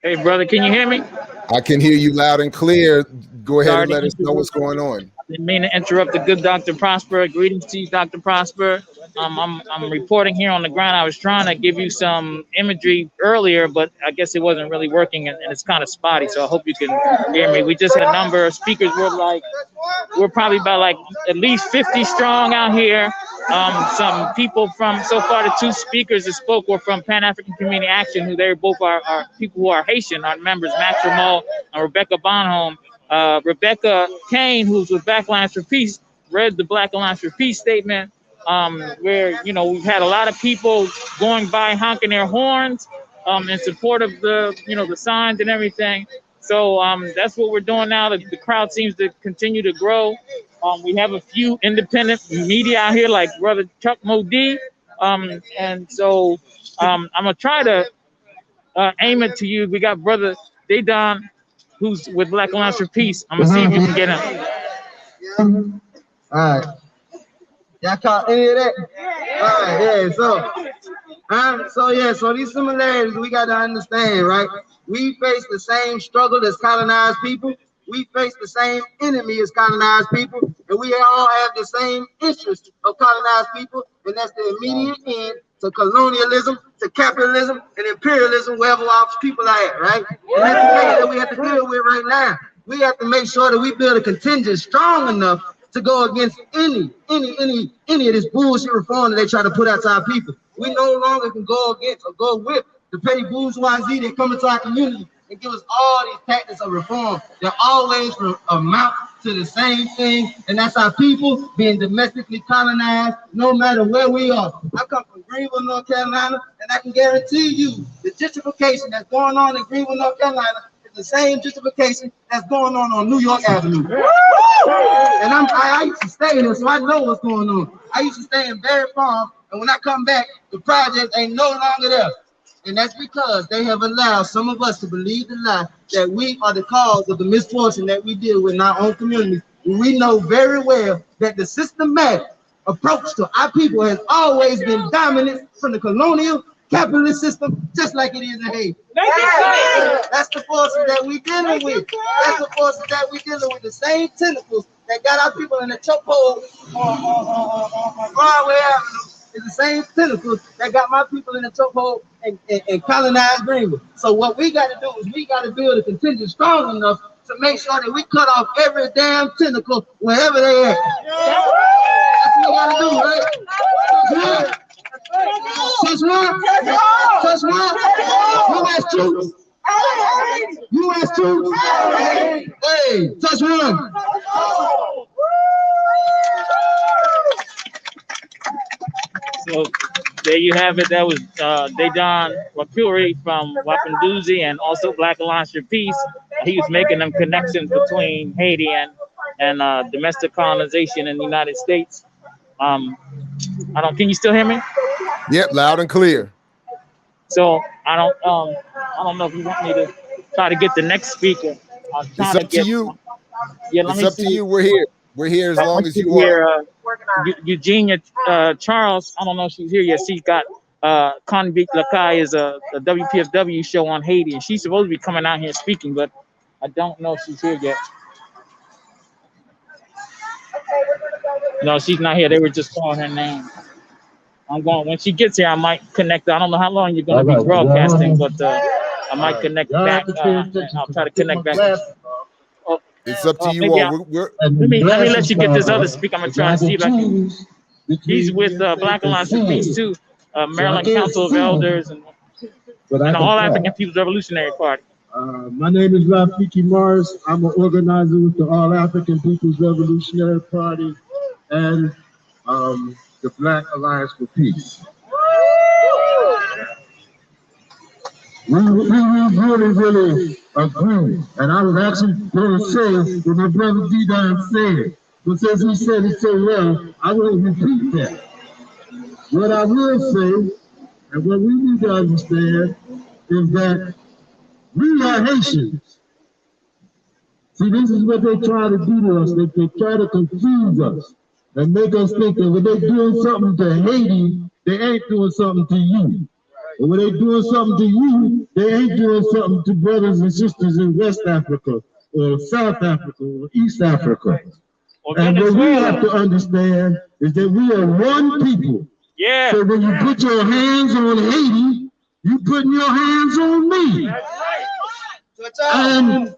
Hey, brother, can you hear me? I can hear you loud and clear. Go ahead and Sorry let us know what's going on. I didn't mean to interrupt the good Dr. Prosper. Greetings to you, Dr. Prosper. I'm reporting here on the ground. I was trying to give you some imagery earlier, but I guess it wasn't really working, and it's kind of spotty. So I hope you can hear me. We just had a number of speakers. We're probably about like at least 50 strong out here. Some people from, so far the two speakers that spoke were from Pan-African Community Action, who they both are people who are Haitian, our members, Max Rameau and Rebecca Bonhomme. Rebecca Caines, who's with Black Alliance for Peace, read the Black Alliance for Peace statement, where, you know, we've had a lot of people going by honking their horns in support of the, you know, the signs and everything. So that's what we're doing now. The crowd seems to continue to grow. We have a few independent media out here, like Brother Chuck Modi. And so I'm going to try to aim it to you. We got Brother Dedan, who's with Black Alliance for Peace. I'm going to see if you can get him. All right. Y'all caught any of that? All right, yeah. So these similarities we got to understand, right? We face the same struggle as colonized people. We face the same enemy as colonized people, and we all have the same interest of colonized people, and that's the immediate end to colonialism, to capitalism, and imperialism, wherever our people are at, right? And that's the thing that we have to deal with right now. We have to make sure that we build a contingent strong enough to go against any of this bullshit reform that they try to put out to our people. We no longer can go against or go with the petty bourgeoisie that come into our community and give us all these tactics of reform that always amount to the same thing, and that's our people being domestically colonized no matter where we are. I come from Greenville, North Carolina, and I can guarantee you the gentrification that's going on in Greenville, North Carolina is the same gentrification that's going on New York Avenue. And I used to stay here, so I know what's going on. I used to stay in Berry Farm, and when I come back, the project ain't no longer there. And that's because they have allowed some of us to believe the lie that we are the cause of the misfortune that we deal with in our own communities. We know very well that the systematic approach to our people has always been dominant from the colonial capitalist system, just like it is in Haiti. That's the forces that we dealing with. That's the forces that we dealing with. The same tentacles that got our people in the chokehold on Broadway Avenue is the same tentacles that got my people in the chokehold and colonized Greenville. So what we got to do is we got to build a contingent strong enough to make sure that we cut off every damn tentacle wherever they at. That's what we got to do, right? Touch one. Touch one. U.S. troops. U.S. troops. Hey, touch one. So there you have it. That was Dedan Waciuri from Wapenduzi and also Black Alliance for Peace. He was making them connections between Haiti and domestic colonization in the United States. Can you still hear me? Yep, loud and clear. So I don't know if you want me to try to get the next speaker. It's up to you. Yeah, it's up to you. We're here. We're here as long as you are. Eugenia Charles, I don't know if she's here yet. She's got Convict Lakai is a WPFW show on Haiti, and she's supposed to be coming out here speaking, but I don't know if she's here yet. No, she's not here. They were just calling her name. When she gets here, I might connect. I don't know how long you're going to be broadcasting, but I might connect back. I'll try to connect back. It's up to you all. Let me let you get this other speaker. I'm gonna try to see if I can. He's with Black Alliance for Peace too, Maryland Council of Elders, and All African People's Revolutionary Party. My name is Rafiki Morris. I'm an organizer with the All African People's Revolutionary Party and the Black Alliance for Peace. We really agree. And I was actually going to say what my brother Dedan said. But since he said it so well, I won't repeat that. What I will say, and what we need to understand, is that we are Haitians. See, this is what they try to do to us. They try to confuse us and make us think that when they're doing something to Haiti, they ain't doing something to you. And when they doing something to you, they ain't doing something to brothers and sisters in West Africa or South Africa or East Africa. And what we have to understand is that we are one people. Yeah. So when you put your hands on Haiti, you putting your hands on me. And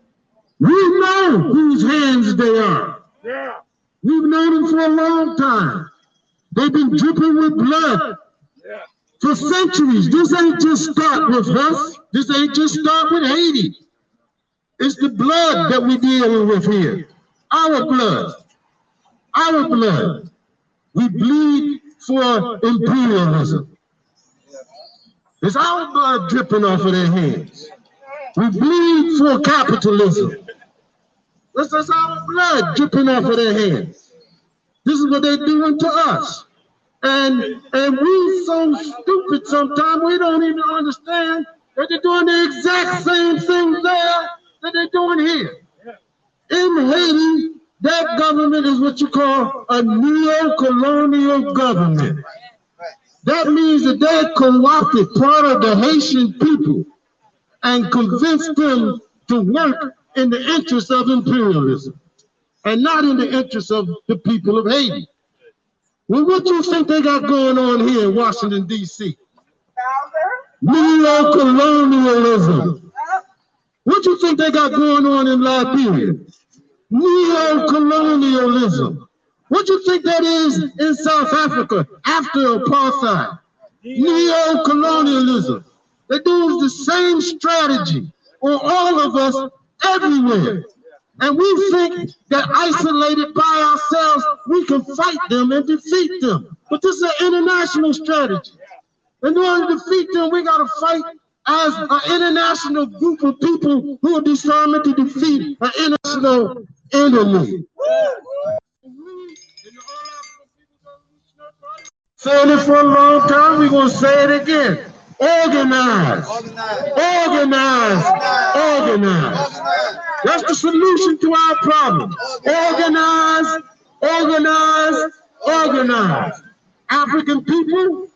we know whose hands they are. We've known them for a long time. They've been dripping with blood for centuries. This ain't just start with us. This ain't just start with Haiti. It's the blood that we're dealing with here. Our blood. Our blood. We bleed for imperialism. It's our blood dripping off of their hands. We bleed for capitalism. This is our blood dripping off of their hands. This is what they're doing to us. And we so stupid sometimes we don't even understand that they're doing the exact same thing there that they're doing here. In Haiti, that government is what you call a neo-colonial government. That means that they co-opted part of the Haitian people and convinced them to work in the interest of imperialism and not in the interest of the people of Haiti. Well, what do you think they got going on here in Washington, D.C.? Neo-colonialism. What do you think they got going on in Liberia? Neo-colonialism. What do you think that is in South Africa after apartheid? Neo-colonialism. They do the same strategy on all of us everywhere. And we think that isolated by ourselves, we can fight them and defeat them. But this is an international strategy. In order to defeat them, we got to fight as an international group of people who are determined to defeat an international enemy. Saying it for a long time, we're going to say it again. Organize. Organize. Organize. That's the solution to our problem. Organize. Organize. Organize. African people,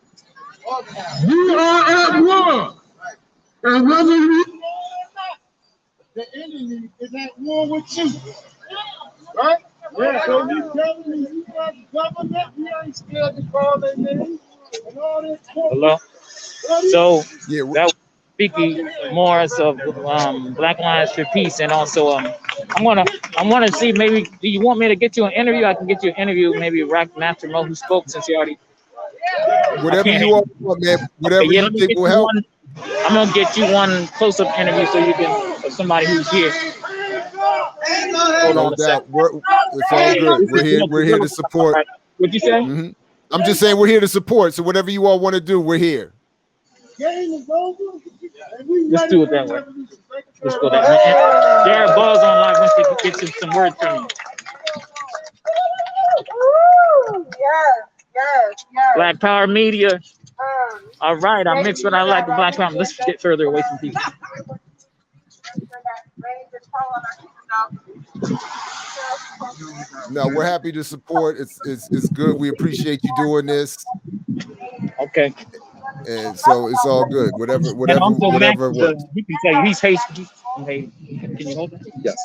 you are at war. And whether you the enemy is at war with you. Right? Yeah. So you telling me you got government, we ain't scared to call their name and all this. Hello. So that was speaking Morris of Black Lions for Peace, and also I want to see, maybe do you want me to get you an interview? I can get you an interview, maybe Master Mo, who spoke, since he already. Whatever you want, man. Whatever you think will help. I'm gonna get you one close-up interview so you can, of somebody who's here. Hold on a second. It's all good. We're here to support. What'd you say? Mm-hmm. I'm just saying we're here to support. So whatever you all want to do, we're here. Let's do it that way. Let's go that way. Jared Ball's on live once they get some words from you. Yes. Black Power Media. All right, I mix what I like with Black Power. Let's get further away from people. No, we're happy to support. It's good. We appreciate you doing this. Okay. And so it's all good. Whatever Max, works. he can tell you he's Haitian. Can you hold that? Yes.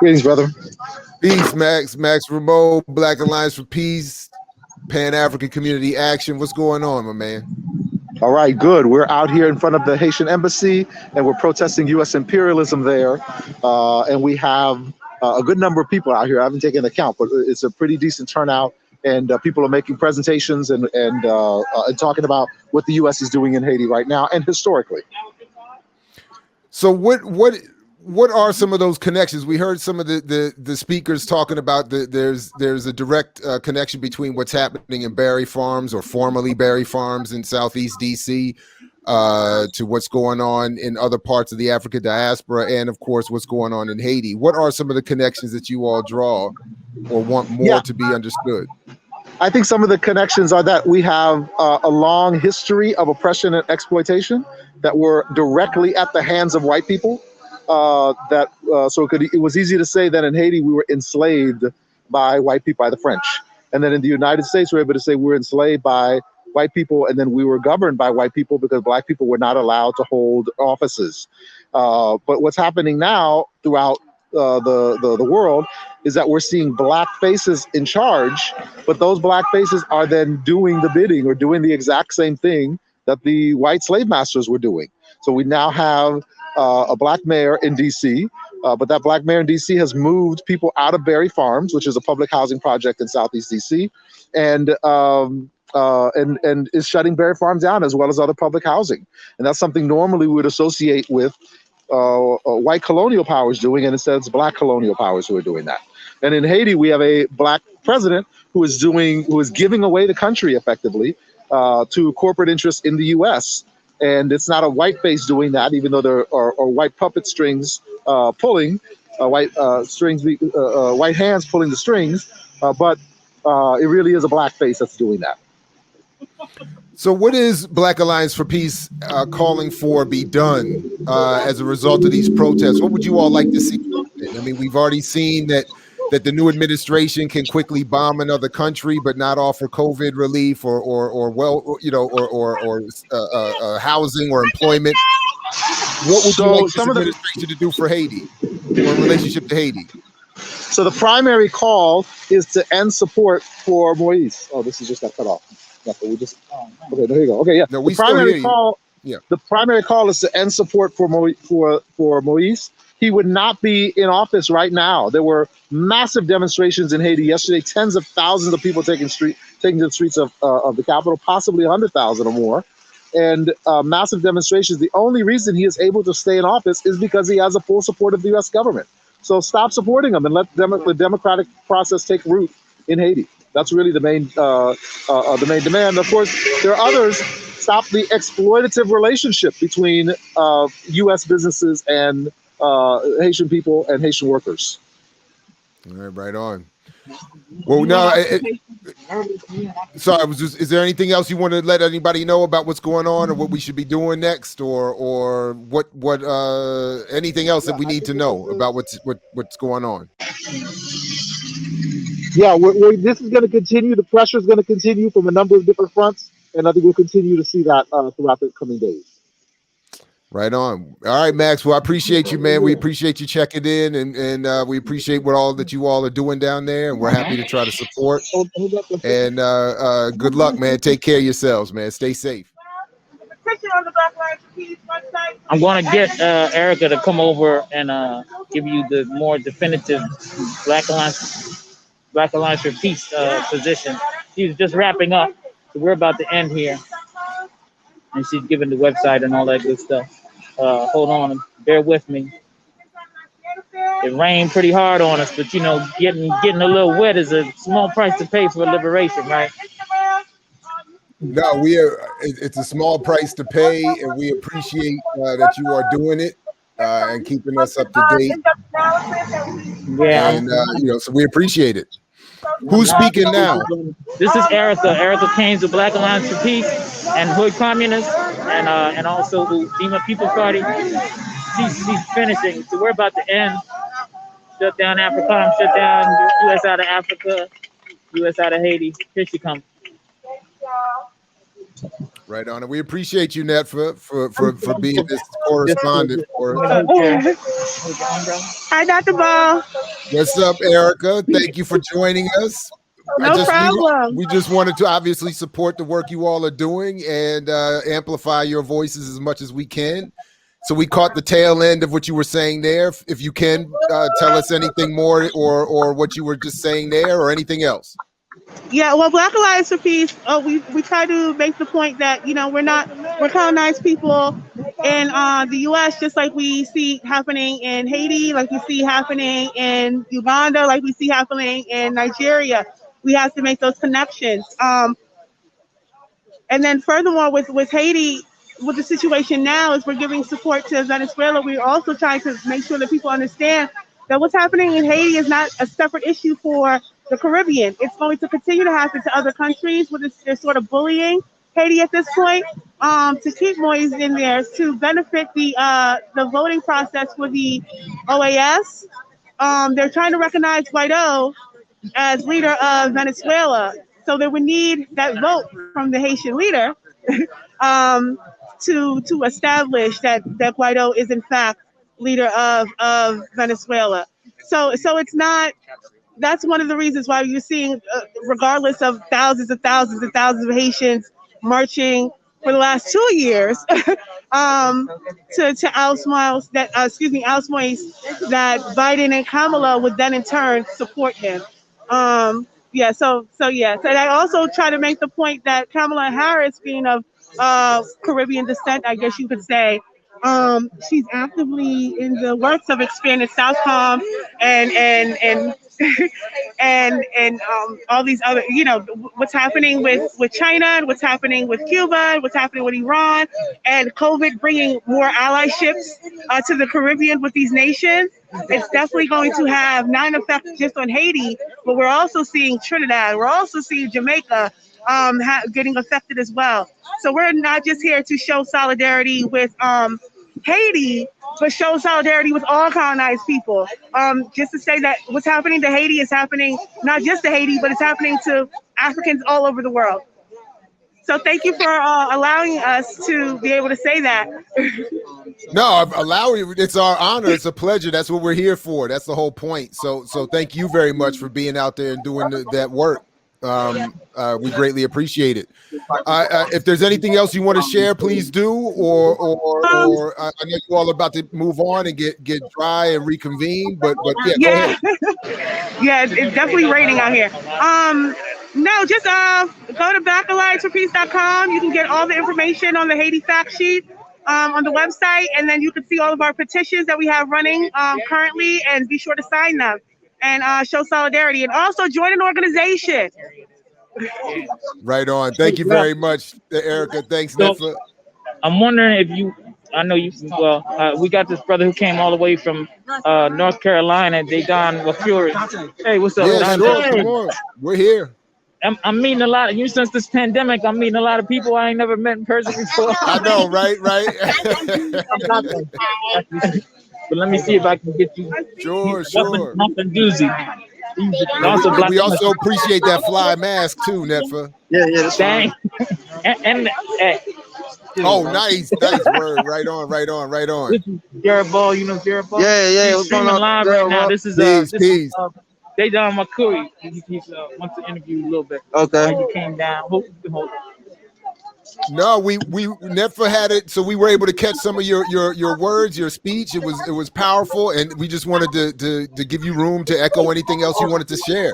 Greetings, brother. Peace, Max Rameau, Black Alliance for Peace, Pan-African Community Action. What's going on, my man? All right, good. We're out here in front of the Haitian embassy, and we're protesting U.S. imperialism there. And we have a good number of people out here. I haven't taken account, but it's a pretty decent turnout. And people are making presentations and talking about what the U.S. is doing in Haiti right now and historically. So what are some of those connections? We heard some of the speakers talking about there's a direct connection between what's happening in Berry Farms, or formerly Berry Farms, in Southeast DC, to what's going on in other parts of the African diaspora, and of course what's going on in Haiti. What are some of the connections that you all draw or want more to be understood? I think some of the connections are that we have a long history of oppression and exploitation that were directly at the hands of white people. So it was easy to say that in Haiti we were enslaved by white people, by the French, and then in the United States we're able to say we're enslaved by white people, and then we were governed by white people because black people were not allowed to hold offices. But what's happening now throughout the world is that we're seeing black faces in charge, but those black faces are then doing the bidding or doing the exact same thing that the white slave masters were doing. So we now have a black mayor in DC, but that black mayor in DC has moved people out of Berry Farms, which is a public housing project in Southeast DC, and is shutting Berry Farms down as well as other public housing. And that's something normally we would associate with white colonial powers doing, and instead it's black colonial powers who are doing that. And in Haiti, we have a black president who is giving away the country effectively to corporate interests in the U.S. And it's not a white face doing that, even though there are white puppet strings pulling, white hands pulling the strings, but it really is a black face that's doing that. So what is Black Alliance for Peace calling for be done as a result of these protests? What would you all like to see? I mean, we've already seen that the new administration can quickly bomb another country, but not offer COVID relief or housing or employment. What would you like this administration to do for Haiti or in relationship to Haiti? So the primary call is to end support for Moise. Oh, this is just got cut off. We just okay. There you go. Okay, yeah. No, the primary call. Yeah. The primary call is to end support for Moise. He would not be in office right now. There were massive demonstrations in Haiti yesterday. Tens of thousands of people taking to the streets of the capital, possibly 100,000 or more, and massive demonstrations. The only reason he is able to stay in office is because he has the full support of the U.S. government. So stop supporting him and let the democratic process take root in Haiti. That's really the main demand. Of course, there are others. Stop the exploitative relationship between U.S. businesses and Haitian people and Haitian workers. All right, right on. Well, no. Sorry, is there anything else you want to let anybody know about what's going on, or what we should be doing next, or what anything else that we need to know about what's going on? Yeah, this is going to continue. The pressure is going to continue from a number of different fronts, and I think we'll continue to see that throughout the coming days. Right on. All right, Max. Well, I appreciate you, man. We appreciate you checking in, and we appreciate all that you all are doing down there, and we're happy to try to support. And good luck, man. Take care of yourselves, man. Stay safe. I'm going to get Erica to come over and give you the more definitive Black Alliance for Peace position. She was just wrapping up, so we're about to end here. And she's giving the website and all that good stuff. Hold on, bear with me. It rained pretty hard on us, but getting a little wet is a small price to pay for liberation, right? No, it's a small price to pay, and we appreciate that you are doing it and keeping us up to date. Yeah, and so we appreciate it. Who's speaking now? This is Erica Caines of Black Alliance for Peace and Hood Communists, and also the Dima People's Party. She's finishing, so we're about to end. Shut down Africa, shut down U.S. out of Africa, U.S. out of Haiti. Here she comes. Right on, and we appreciate you, Netfa, for being this correspondent for us. Hi, Dr. Ball. What's up, Erica? Thank you for joining us. No problem. We just wanted to obviously support the work you all are doing and amplify your voices as much as we can. So we caught the tail end of what you were saying there. If you can tell us anything more or what you were just saying there or anything else. Yeah, well, Black Alliance for Peace, we try to make the point that, we're colonized people in the U.S., just like we see happening in Haiti, like we see happening in Uganda, like we see happening in Nigeria. We have to make those connections. And then furthermore, with Haiti, with the situation now is we're giving support to Venezuela. We're also trying to make sure that people understand that what's happening in Haiti is not a separate issue for the Caribbean. It's going to continue to happen to other countries where they're sort of bullying Haiti at this point to keep Moise in there to benefit the voting process for the OAS. They're trying to recognize Guaido as leader of Venezuela. So they would need that vote from the Haitian leader to establish that Guaido is in fact leader of Venezuela. So it's not. That's one of the reasons why you're seeing, regardless of thousands and thousands and thousands of Haitians marching for the last 2 years, to oust Moise that Biden and Kamala would then in turn support him. Yeah. So yes, and I also try to make the point that Kamala Harris, being of Caribbean descent, I guess you could say, she's actively in the works of expanding Southcom and and all these other, what's happening with China and what's happening with Cuba and what's happening with Iran, and COVID bringing more allyships to the Caribbean with these nations. It's definitely going to have not an effect just on Haiti, but we're also seeing Trinidad. We're also seeing Jamaica getting affected as well. So we're not just here to show solidarity with Haiti, but show solidarity with all colonized people. Just to say that what's happening to Haiti is happening not just to Haiti, but it's happening to Africans all over the world. So thank you for allowing us to be able to say that. No, it's our honor. It's a pleasure. That's what we're here for. That's the whole point. So thank you very much for being out there and doing that work. We greatly appreciate it. If there's anything else you want to share, please do. Or I know you all about to move on and get dry and reconvene. But yeah. Go ahead. Yeah, it's definitely raining out here. No, just go to BlackAllianceForPeace.com. You can get all the information on the Haiti fact sheet on the website, and then you can see all of our petitions that we have running currently, and be sure to sign them and show solidarity, and also join an organization. Right on. Thank you very much, Erica. Thanks, Netfa. I'm wondering if I know you, we got this brother who came all the way from North Carolina, Dedan Waciuri. Hey, what's up? Yeah, sure. Come on. We're here. I'm meeting a lot of you since this pandemic. I'm meeting a lot of people I ain't never met in person before. I know, right? But let me see if I can get you. Sure. Nothing doozy. We also appreciate that fly mask too, Netfa. Yeah. Dang. and oh, nice word. Right on. This is Jared Ball. You know Jared Ball? Yeah. He's streaming live right now. This is peace. Dedan Waciuri. He wants to interview you a little bit. Okay. You came down. Hold. No, we Netfa had it, so we were able to catch some of your words, your speech. It was powerful, and we just wanted to give you room to echo anything else you wanted to share.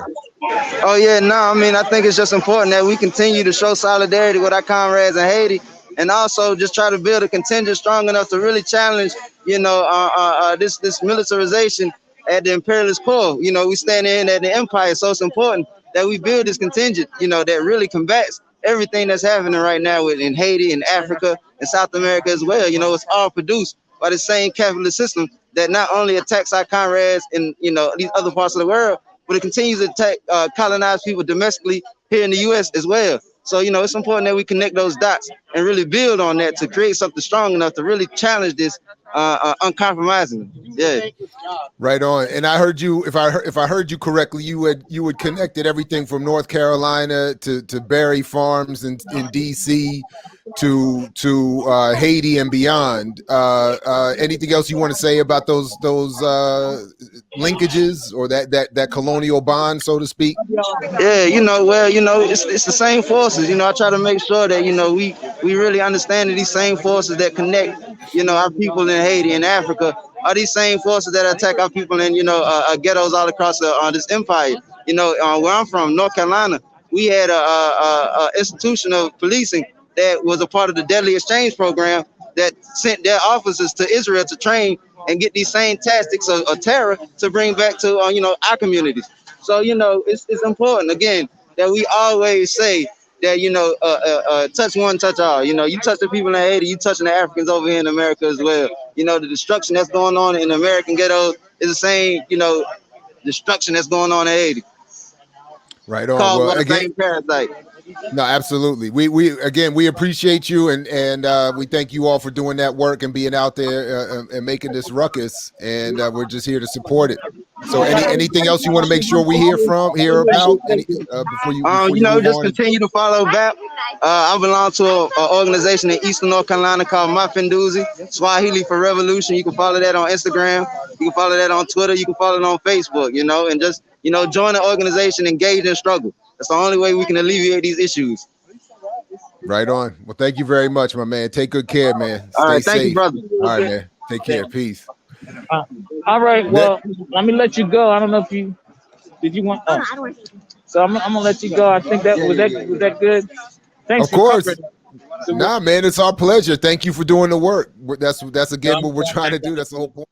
Oh yeah, no, I mean, I think it's just important that we continue to show solidarity with our comrades in Haiti, and also just try to build a contingent strong enough to really challenge, this militarization at the imperialist core. We stand in at the empire, so it's important that we build this contingent, that really combats everything that's happening right now in Haiti and Africa and South America as well. It's all produced by the same capitalist system that not only attacks our comrades in these other parts of the world, but it continues to attack colonized people domestically here in the U.S. as well. So it's important that we connect those dots and really build on that to create something strong enough to really challenge this uncompromisingly. Yeah. Right on. And I heard you, if I heard you correctly, you had connected everything from North Carolina to Berry Farms in DC to Haiti and beyond. Anything else you want to say about those linkages or that colonial bond, so to speak? Yeah, it's the same forces. I try to make sure that we really understand that these same forces that connect our people in Haiti and Africa are these same forces that attack our people in ghettos all across this empire. Where I'm from, North Carolina, we had a institution of policing that was a part of the Deadly Exchange Program that sent their officers to Israel to train and get these same tactics of terror to bring back to our communities. So it's important again that we always say that touch one, touch all. You touch the people in Haiti, you touching the Africans over here in America as well. The destruction that's going on in American ghettos is the same destruction that's going on in Haiti. Right on. Called well, again, same parasite. No, absolutely. We appreciate you and we thank you all for doing that work and being out there and making this ruckus. And we're just here to support it. So anything else you want to make sure we hear about before you just continue to follow BAP. I belong to an organization in Eastern North Carolina called Mafinduzi, Swahili for Revolution. You can follow that on Instagram. You can follow that on Twitter. You can follow it on Facebook, and just, join the organization, engage in struggle. That's the only way we can alleviate these issues. Right on. Well, thank you very much, my man. Take good care, man. All right, Stay thank safe. you, brother. All right, man. Take care. Peace. All right. Well, let me let you go. I don't know if you want. So I'm gonna let you go. I think that was that good. Thanks. Of course. Nah, man, it's our pleasure. Thank you for doing the work. That's again what we're trying to do. That's the whole point.